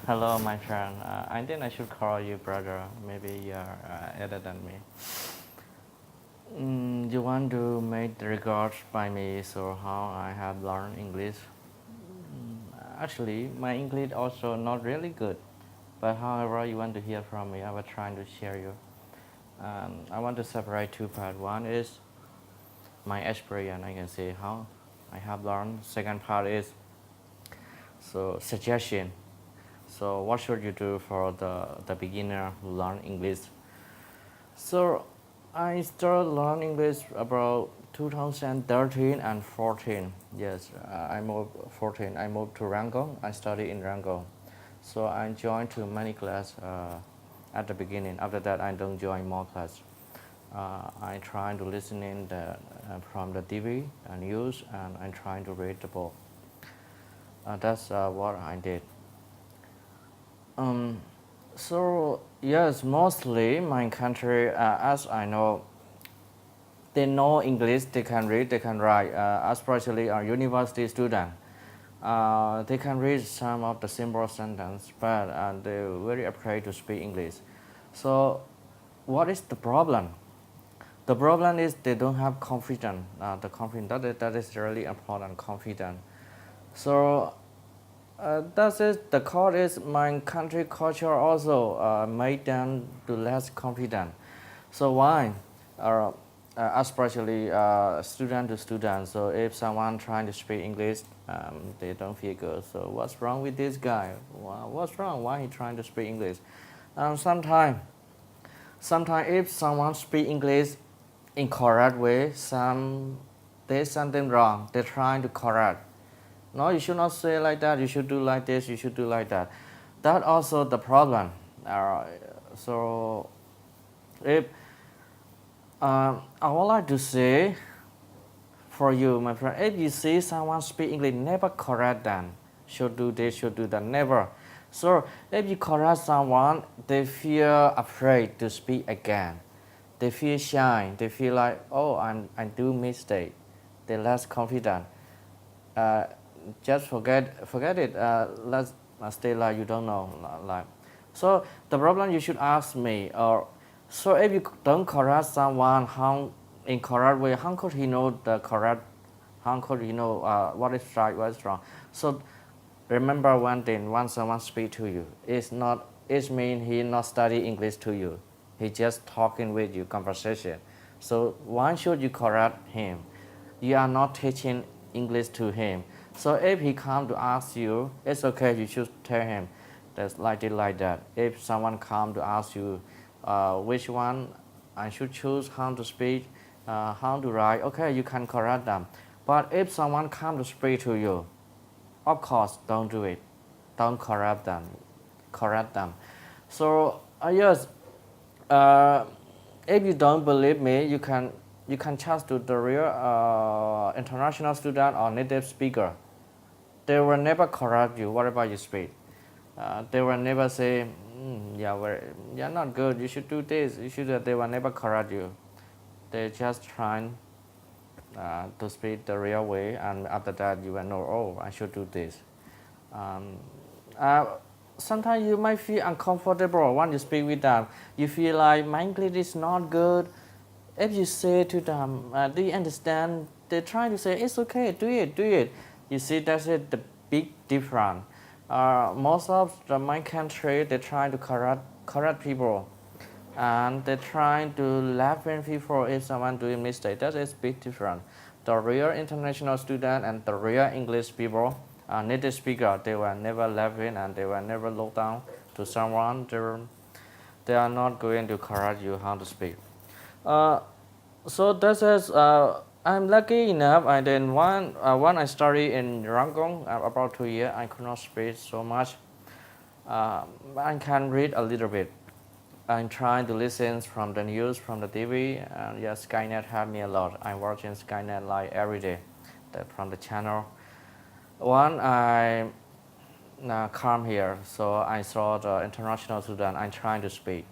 Hello, my friend. I think I should call you brother. Maybe you're older than me. You want to make the regards by me, so how I have learned English? Actually, my English also not really good. But however, you want to hear from me, I will try to share you. I want to separate two parts. One is my experience. I can say how I have learned. Second part is so suggestion. So what should you do for the beginner who learn English? So I started learning English about 2013 and 14. Yes, I moved 14. I moved to Rangoon. I studied in Rangoon. So I joined to many class at the beginning. After that, I don't join more class. I try to listen in from the TV and news, and I try to read the book. That's what I did. Um, so yes, mostly my country, as I know, they know English, they can read, they can write, especially our university student. They can read some of the simple sentence, but they're very afraid to speak English. So what is the problem? The problem is they don't have confidence. The confidence that is really important. Confidence. So that's it. The cause is my country culture also made them to less confident. So why? Uh, Especially student to student. So if someone trying to speak English, they don't feel good. So what's wrong with this guy? What's wrong? Why he trying to speak English? Sometimes if someone speak English in correct way, there's something wrong. They're trying to correct. No, you should not say like that. You should do like this. You should do like that. That also the problem. So if I would like to say for you, my friend, if you see someone speak English, never correct them. Should do this, should do that, never. So if you correct someone, they feel afraid to speak again. They feel shy. They feel like, oh, I do mistake. They're less confident. Uh, just forget it. Let's stay like you don't know. Like, so the problem you should ask me, or so if you don't correct someone how in correct way, how could he know the correct? How could he know what is right, what is wrong? So remember one thing: when someone speak to you, it mean he not study English to you. He just talking with you, conversation. So why should you correct him? You are not teaching English to him. So if he come to ask you, it's okay. You should tell him that's like it like that. If someone come to ask you, which one I should choose, how to speak, how to write, okay, you can correct them. But if someone come to speak to you, of course, don't do it. Don't correct them. Correct them. So yes, uh, if you don't believe me, you can chat to the real international student or native speaker. They will never correct you whatever you speak. They will never say, yeah, you're not good. You should do this. You should. They will never correct you. They just trying to speak the real way, and after that you will know. Oh, I should do this. Um, uh, Sometimes you might feel uncomfortable when you speak with them. You feel like my English is not good. If you say to them, do you understand? They try to say, it's okay, do it, do it. You see, that's it, the big difference. Most of my country, they try to correct people. And they try to laugh at people if someone doing mistake. That is big difference. The real international student and the real English people, native speaker, they will never laughing and they will never look down to someone. They are not going to correct you how to speak. Uh, so that is, I'm lucky enough. I then when I studied in Rangoon about 2 years, I could not speak so much. I can read a little bit. I'm trying to listen from the news, from the TV, and yes, Skynet helped me a lot. I'm watching Skynet like every day, from the channel. One, I come here, so I saw the international student. I'm trying to speak.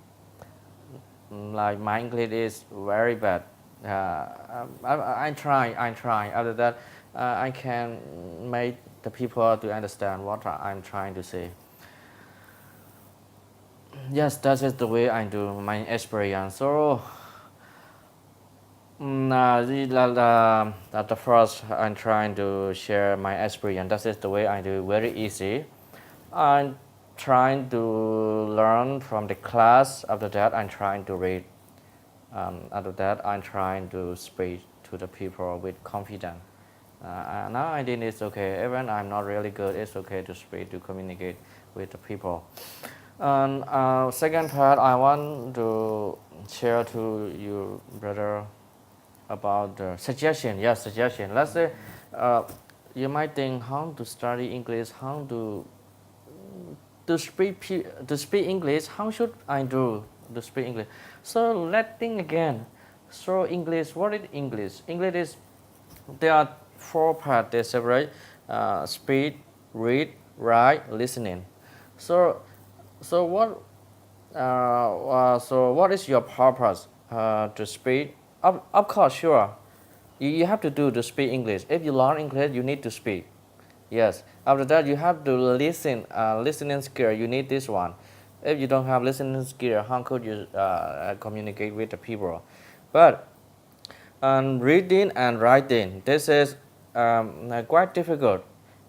Like my English is very bad. I try. After that, I can make the people to understand what I'm trying to say. Yes, that is the way I do my experience. So, the first I'm trying to share my experience. That is the way I do. Very easy. I'm trying to learn from the class. After that, I'm trying to read. After that, I'm trying to speak to the people with confidence. Now I think it's okay. Even I'm not really good, it's okay to speak, to communicate with the people. And second part, I want to share to you, brother, about the suggestion. Yes, suggestion. Let's say you might think how to study English, how to speak English. How should I do to speak English? So let's think again. So English, what is English? English is there are four parts. They separate: speak, read, write, listening. So so what so what is your purpose to speak? Of course, sure. You have to do to speak English. If you learn English, you need to speak. Yes. After that, you have to listen. Listening skill. You need this one. If you don't have listening skill, how could you communicate with the people? But reading and writing, this is quite difficult.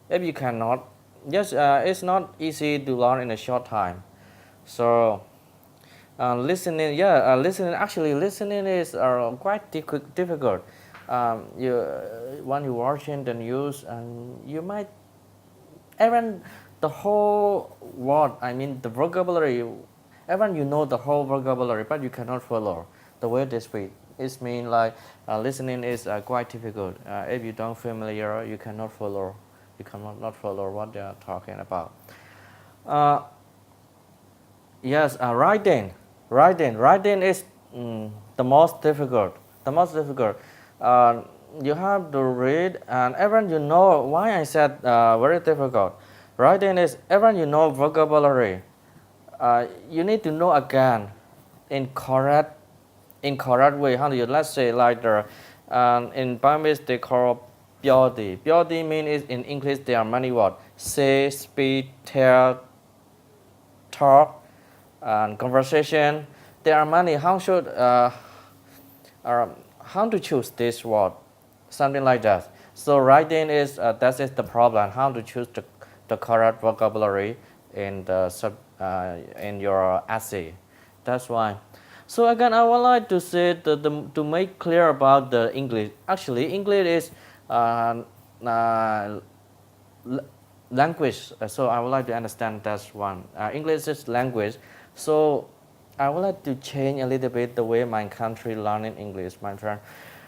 If you cannot, yes, it's not easy to learn in a short time. So listening, yeah, listening. Actually, listening is quite difficult. When you watching the news, and you might even the whole word. I mean the vocabulary. Even you know the whole vocabulary, but you cannot follow the way they speak. It means like listening is quite difficult. If you don't familiar, you cannot follow. You cannot not follow what they are talking about. Uh, Yes, writing is the most difficult. The most difficult. Uh, you have to read, and even you know why I said very difficult. Writing is even you know vocabulary. You need to know again in correct way. How do you let's say like the in Burmese they call Pyodi. Pyodi means in English there are many words. Say, speak, tell, talk, and conversation. There are many. How to choose this word? Something like that. So writing is that is the problem. How to choose the correct vocabulary in the in your essay. That's why. So again, I would like to say to make clear about the English. Actually, English is uh, language. So I would like to understand that's one. English is language. So I would like to change a little bit the way my country learning English, my friend.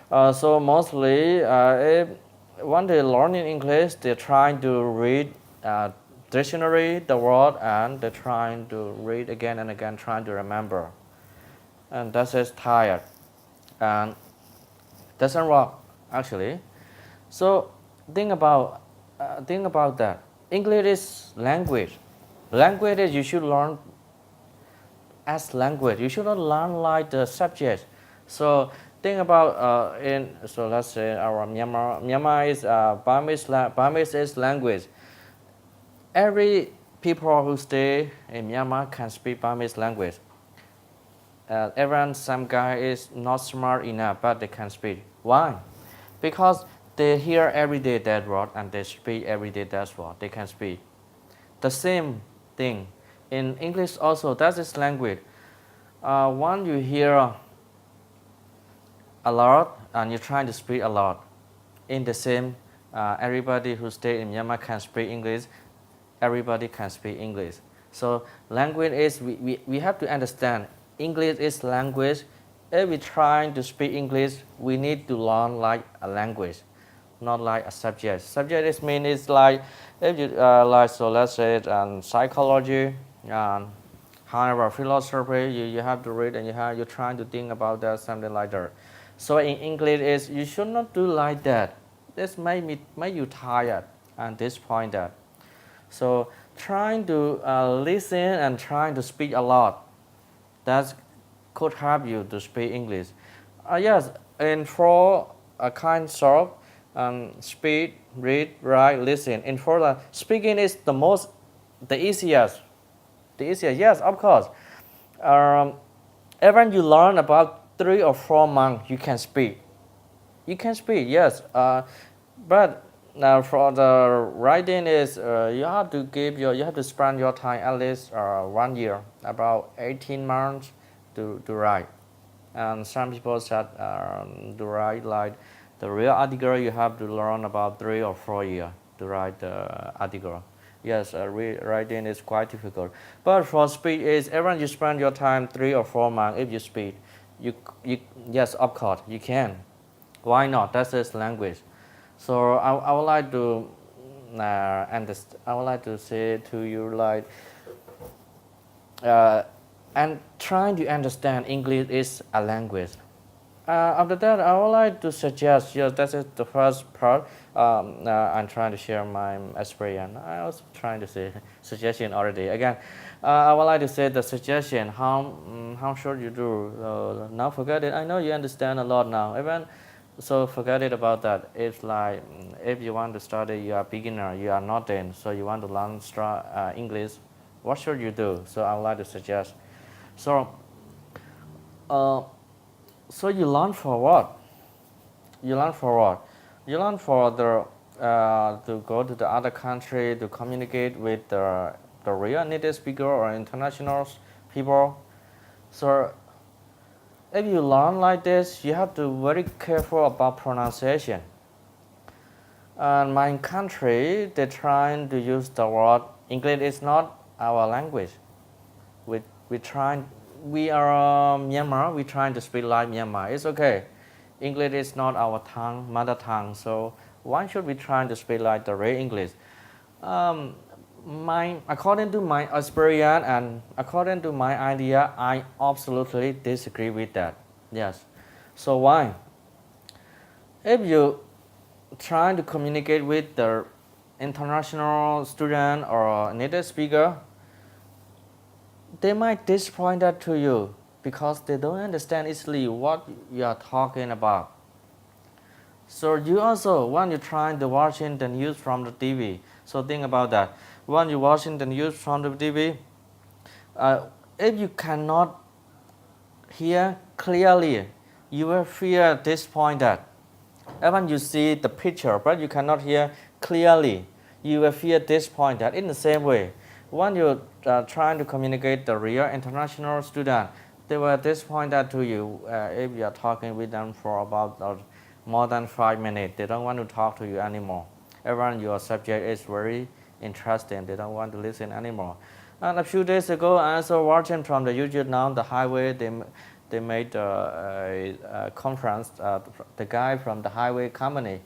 So mostly, if when they learning English, they're trying to read dictionary, the word, and they're trying to read again and again, trying to remember, and that is tired, and doesn't work actually. So think about that. English is language. Language is you should learn as language. You should not learn like the subject. So think about in so let's say our Myanmar. Myanmar is Burmese is language. Every people who stay in Myanmar can speak Burmese language. Even some guy is not smart enough, but they can speak. Why? Because they hear every day that word and they speak every day that word. They can speak. The same thing in English also. That is language. When you hear a lot and you're trying to speak a lot, in the same, everybody who stay in Myanmar can speak English. Everybody can speak English. So language is we have to understand. English is language. If we trying to speak English, we need to learn like a language, not like a subject. Subject is mean is like if you like so let's say psychology and however philosophy you have to read and you're trying to think about that something like that. So in English is you should not do like that. This make you tired and disappointed. So trying to listen and trying to speak a lot, that could help you to speak English. Yes, and for a kind of speak, read, write, listen. And for the speaking is the easiest. The easiest, yes, of course. Um, Even you learn about 3 or 4 months, you can speak. You can speak, yes. But now for the writing is you have to spend your time at least 1 year, about 18 months to write. And some people said to write like the real article, you have to learn about 3 or 4 years to write the article. Yes, writing is quite difficult. But for speed is even you spend your time 3 or 4 months if you speed, you, you yes, of course you can. Why not? That's his language. So I would like to I would like to say to you like uh, and trying to understand English is a language. After that, I would like to suggest, yes, that is the first part. I'm trying to share my experience. I was trying to say suggestion already. Again, I would like to say the suggestion, how should you do? Now forget it. I know you understand a lot now. Even so, forget it about that. It's like if you want to study, you are a beginner, you are not in, so you want to learn English, what should you do? So I would like to suggest. So, uh, so you learn for what? You learn for what? You learn for the to go to the other country to communicate with the real native speaker or international people. So if you learn like this, you have to be very careful about pronunciation. And my country, they're trying to use the word English is not our language. We we trying we are Myanmar. We trying to speak like Myanmar. It's okay. English is not our tongue, mother tongue. So why should we try to speak like the real English? Um, According to my experience and according to my idea, I absolutely disagree with that. Yes. So why? If you try to communicate with the international student or native speaker, they might disappoint that to you because they don't understand easily what you are talking about. So you also, when you're trying to watching the news from the TV, so think about that. When you're watching the news from the TV, if you cannot hear clearly, you will feel disappointed. Even you see the picture, but you cannot hear clearly, you will feel disappointed. In the same way, when you're trying to communicate the real international student, they will disappointed to you if you are talking with them for about more than 5 minutes. They don't want to talk to you anymore. Even your subject is very interesting, they don't want to listen anymore. And a few days ago, I also watching from the YouTube now the highway. They made a conference. The guy from the highway company,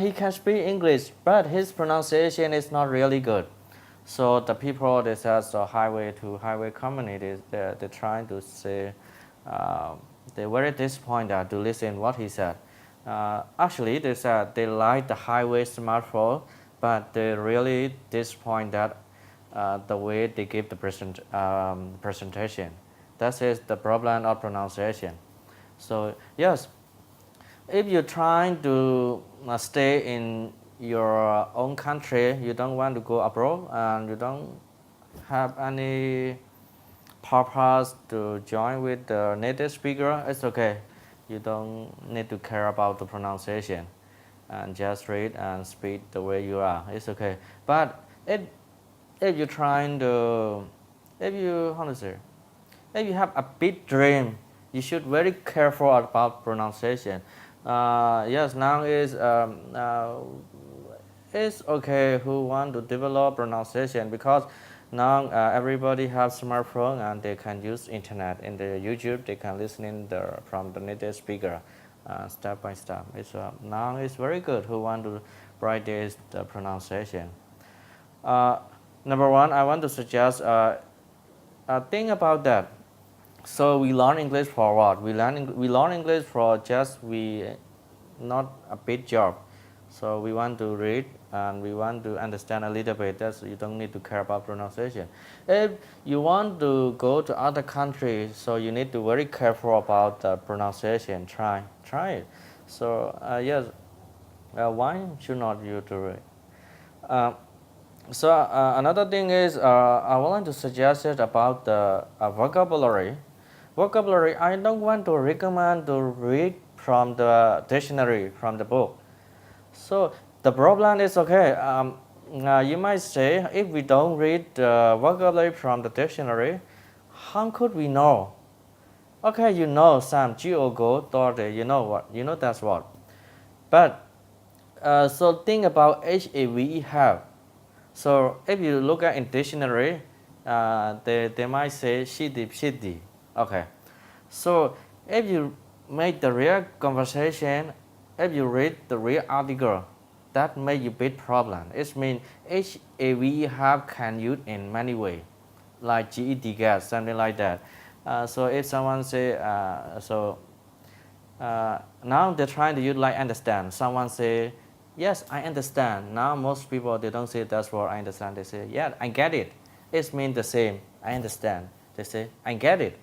he can speak English, but his pronunciation is not really good. So the people they said the highway to highway company they're trying to say they're very disappointed to listen what he said. Actually, they said they like the highway smartphone, but they really disappointed the way they give the presentation. That is the problem of pronunciation. So yes, if you're trying to stay in your own country, you don't want to go abroad, and you don't have any purpose to join with the native speaker, it's okay. You don't need to care about the pronunciation, and just read and speak the way you are. It's okay. But if you're trying to, if you how to say, if you have a big dream, you should very careful about pronunciation. Yes, now is it's okay who want to develop pronunciation because now everybody have smartphone and they can use internet in the YouTube. They can listen in from the native speaker step by step. It's now it's very good who want to practice the pronunciation. Uh, Number one, I want to suggest think about that. So we learn English for what? We learn English for just we not a big job. So we want to read and we want to understand a little bit. That's you don't need to care about pronunciation. If you want to go to other countries, so you need to very careful about the pronunciation. Try it. So yes, why should not you do it? Uh, So another thing is I would like to suggest it about the vocabulary. Vocabulary, I don't want to recommend to read from the dictionary, from the book. So the problem is okay. You might say if we don't read the vocabulary from the dictionary, how could we know? Okay, you know some go, daughter, you know what? You know that's what. But so think about HAVE have. So if you look at in dictionary, they might say shitty. Okay. So if you make the real conversation, if you read the real article, that make you big problem. It means HAVE have can use in many ways, like GED get something like that. So if someone say now they're trying to use like understand. Someone say yes, I understand. Now most people they don't say that's what I understand. They say yeah, I get it. It means the same. I understand. They say I get it.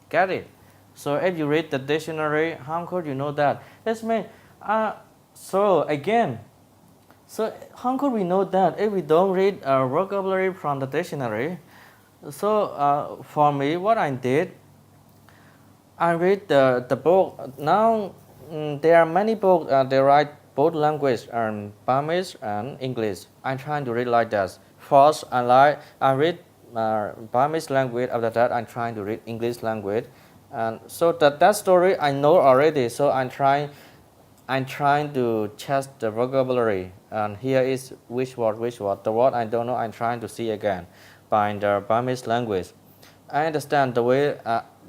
Get it. So if you read the dictionary, how could you know that? It means so again. So how could we know that if we don't read vocabulary from the dictionary? So for me, what I did, I read the book. Now there are many books. They write both language and Burmese and English. I'm trying to read like that. First, I read Burmese language. After that, I'm trying to read English language. And so that story I know already. So I'm trying to test the vocabulary. And here is which word, which word. The word I don't know, I'm trying to see again by the Burmese language. I understand the way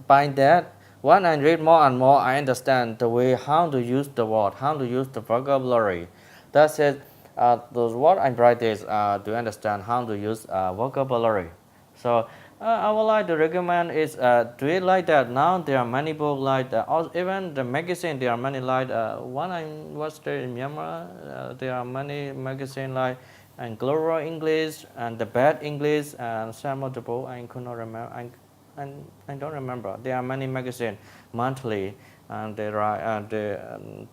by that. When I read more and more, I understand the way how to use the word, how to use the vocabulary. That's it. Those what I write is to understand how to use vocabulary. So I would like to recommend is do it like that. Now there are many books like that. Even the magazine there are many like when I was there in Myanmar, there are many magazine like and Global English and the Bad English and some of the book I could not remember. I don't remember. There are many magazines monthly and they write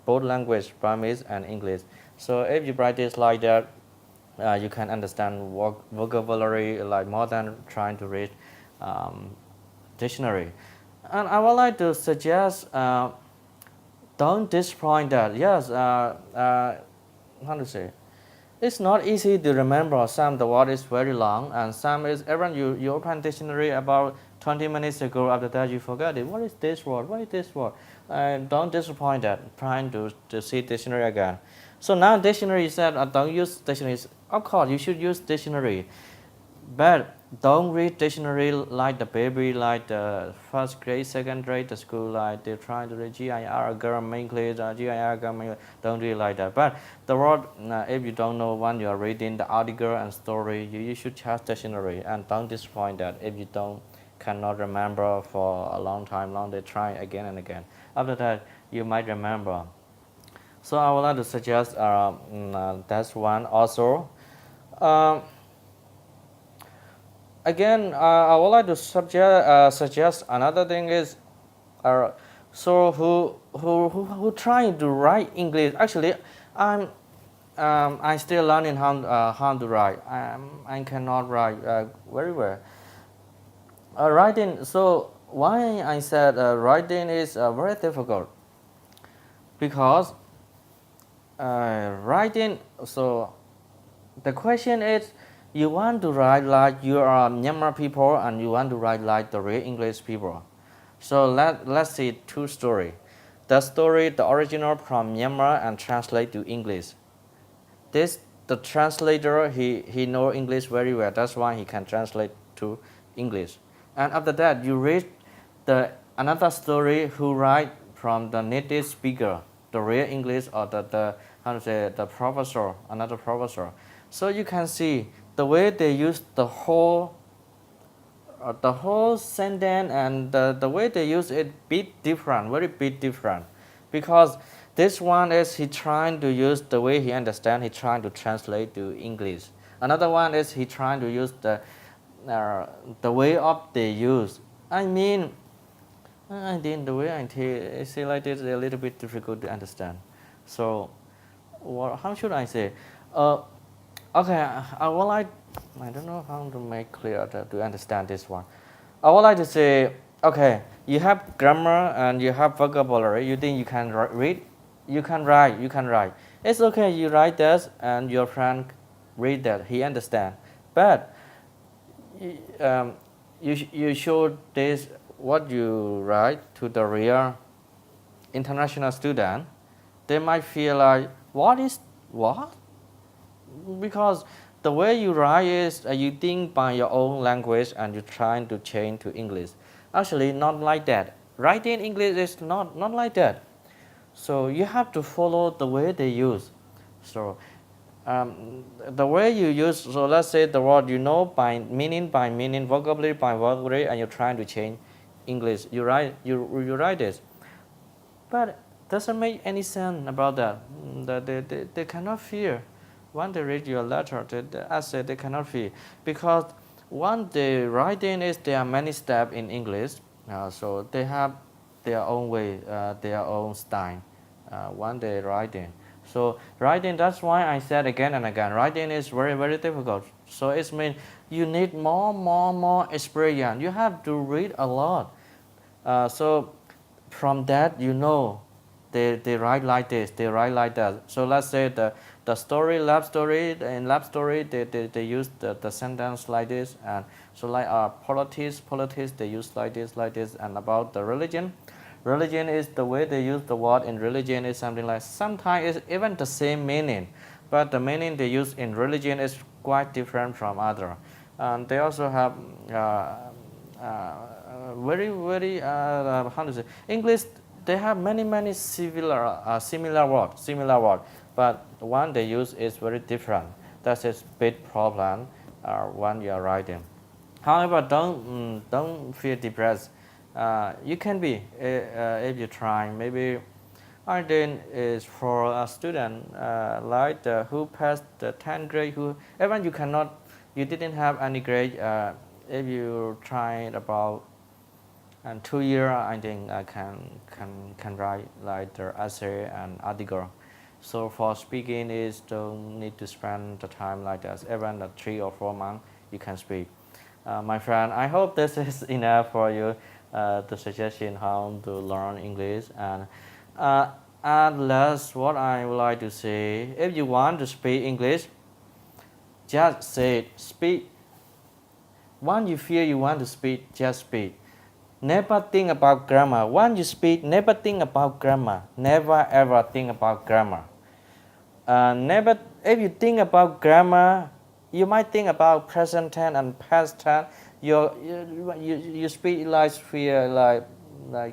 both language, Burmese and English. So if you practice like that, you can understand vocabulary like more than trying to read dictionary. And I would like to suggest don't disappoint that. Yes, how to say? It's not easy to remember. Some the word is very long, and some is even you open dictionary about 20 minutes ago. After that, you forget it. What is this word? What is this word? Don't disappoint that. Trying to see dictionary again. So now dictionary said don't use dictionaries. Of course, you should use dictionary, but don't read dictionary like the baby, like the first grade, second grade, the school, like they're trying to read GIR, grammar English, GIR, grammar. Don't read like that. But the word, if you don't know when you are reading the article and story, you should check dictionary and don't disappoint that if you don't cannot remember for a long time, they try again and again. After that, you might remember. So I would like to suggest that's one also. Um, Again, I would like to suggest another thing is, so who trying to write English? Actually, I'm still learning how to write. I cannot write very well. Writing. So why I said writing is very difficult because writing. So the question is, you want to write like you are Myanmar people and you want to write like the real English people. So let's see two story. The original from Myanmar and translate to English. The translator he know English very well. That's why he can translate to English. And after that, you read the another story who write from the native speaker, the real English or the how to say the professor, another professor. So you can see the way they use the whole sentence and the way they use it bit different, very bit different, because this one is he trying to use the way he understand, he trying to translate to English. Another one is he trying to use the way of they use. I mean, I think the way I say like this is a little bit difficult to understand. So, how should I say? Okay, I would like, I don't know how to make clear to understand this one. I would like to say, okay, you have grammar and you have vocabulary. You think you can read, you can write, you can write. It's okay, you write this and your friend read that, he understand. But you show this what you write to the real international student. They might feel like, what? Because the way you write is you think by your own language and you're trying to change to English. Actually, not like that. Writing English is not like that. So you have to follow the way they use. So the way you use, so let's say the word you know by meaning, vocabulary by vocabulary, and you're trying to change English. You write this, but doesn't make any sense about that. That they cannot fear. When they read your letter, I said they cannot fear because when they writing is there are many steps in English, so they have their own way, their own style. When they writing, so writing. That's why I said again and again, writing is very difficult. So it means you need more experience. You have to read a lot. So from that you know they write like this, they write like that. So let's say the story, love story, in love story they use the sentence like this, and so like politics they use like this, and about the religion is the way they use the word in religion is something like, sometimes it's even the same meaning, but the meaning they use in religion is quite different from other. And they also have very how to say English. They have many similar word, but the one they use is very different. That's a big problem when you are writing. However, don't feel depressed. You can be if you try. Maybe writing is for a student like who passed the 10th grade, who even you didn't have any grade. If you try about and 2 years, I think I can write like the essay and article. So for speaking is don't need to spend the time like that. Even 3 or 4 months you can speak. My friend, I hope this is enough for you. The suggestion how to learn English, and at last what I would like to say, if you want to speak English, just say it, speak. When you feel you want to speak, just speak. Never think about grammar. When you speak, never think about grammar. Never ever think about grammar. Never. If you think about grammar, you might think about present tense and past tense. You speak like fear, like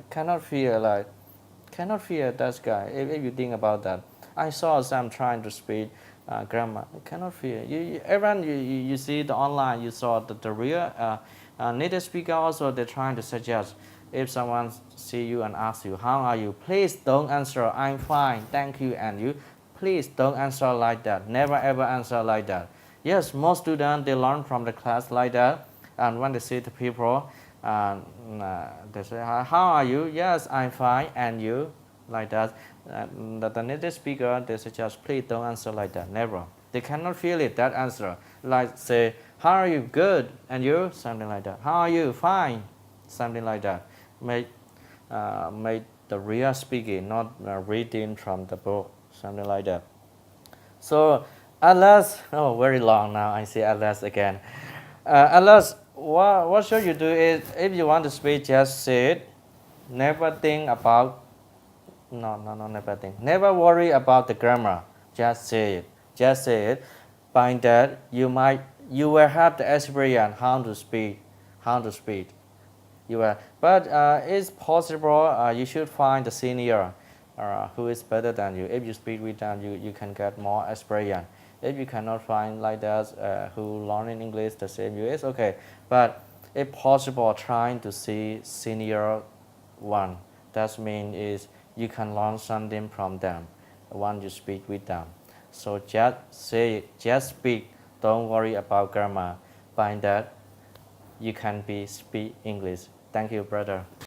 cannot fear that guy. If you think about that, I saw some trying to speak grammar. Cannot fear. Everyone you see the online. You saw the real native speaker also. They're trying to suggest. If someone see you and ask you how are you, please don't answer I'm fine, thank you, and you. Please don't answer like that. Never ever answer like that. Yes, most students they learn from the class like that, and when they see the people, they say, "How are you?" "Yes, I'm fine," and you, like that. The native speaker they suggest, "Please don't answer like that." Never. They cannot feel it that answer. Like say, "How are you?" "Good," and you, something like that. "How are you?" "Fine," something like that. Make the real speaking, not reading from the book, something like that. So at last, oh, very long now. I see at last again. At last, what should you do is, if you want to speak, just say it. Never think about, no, never think. Never worry about the grammar. Just say it. Just say it. By that, you will have the experience how to speak. You will, but it's possible you should find a senior who is better than you. If you speak with them, you can get more experience. If you cannot find like that who learn in English the same you, it's okay. But if possible, trying to see senior one. That means is you can learn something from them when you speak with them. So just say it, just speak. Don't worry about grammar. By that, you can speak English. Thank you, brother.